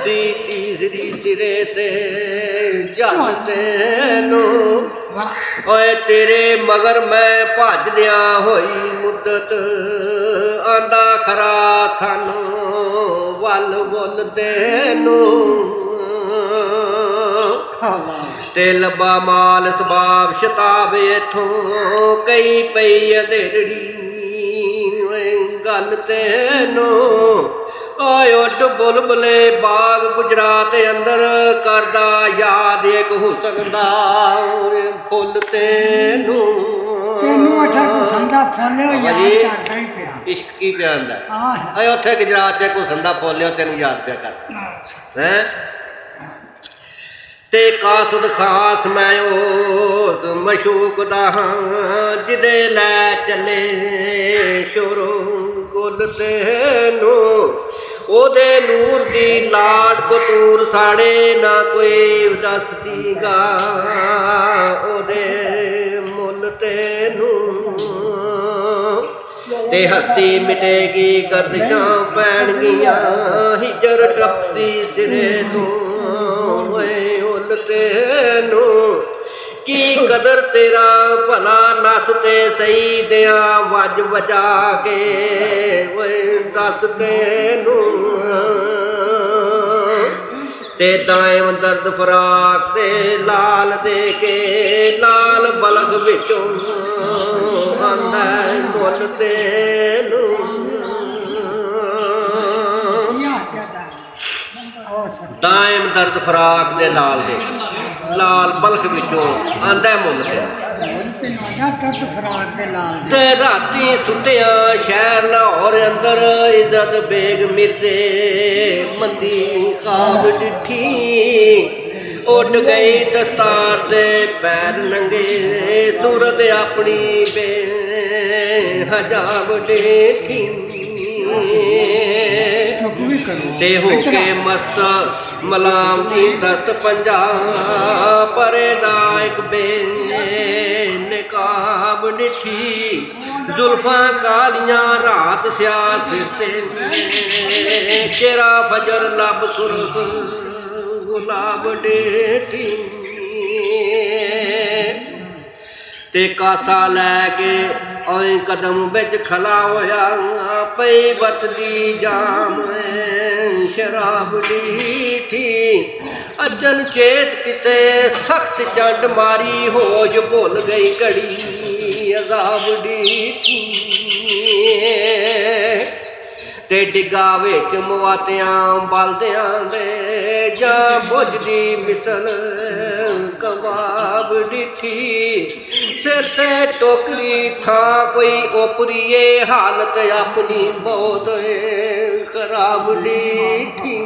सी तीसरी सिरे ते चल तेनू ओए तेरे मगर मैं भजदिया होई मुद्दत आंदा खरा सानू वल वुल तेनू ते लब्बा माल सबाब शताब इथों कई पई अधेरड़ी गल तेनू आए उड बुलबुले बाग गुजरात अंदर करदा याद एक हुसन दा फुल तेनू इश्क की पिया आंदा उत्थे गुजरात एक हुसन दा फुल तेन याद पिया कर है ते कासद खास मैं उस मशूक दा जिदे लै चले शोरो गुल तेनू ओदे नूर दी लाड कतूर साड़े ना कोई दस सीगा ओदे मुल तेनू ते हस्ती मिटेगी गर्दिशां पैणगियां हिजर टपसी सिरे तू तेनू की कदर तेरा भला नस ते सही दिया वज वजा के दस तेनू ते दायम दर्द फराक ते लाल दे के लाल बलख विचों आंदा मुल तेनू दायम दर्द फराक दे लाल बलख विचों आंदा मुल ते राती सुतिया शहर लाहौर अंदर इज्जत बेग मिर्दे मंदी खाब डिठी उड गई दस्तार दे पैर नंगे सूरत अपनी बे हजाब देखी ते होके मस्त मलाम दी दस्त पंजा परेदा एक बे निकाब डिठी जुल्फा कालियां रात स्या सिर ते चेहरा फजर लब सुरख गुलाब डिठी ते कासा लैके ओए कदम बिच खला होया पई बतली जाम शराब लीठी अचन चेत किसे सख्त चंड मारी होश भुल गई घड़ी अजाब लीठी ते डिगा विच मवातियां बलदियां दे जां बुझदी मिसल कबाब डिठी सिर ते टोकरी था कोई ओपरीए हालत अपनी बहुत खराब डिठी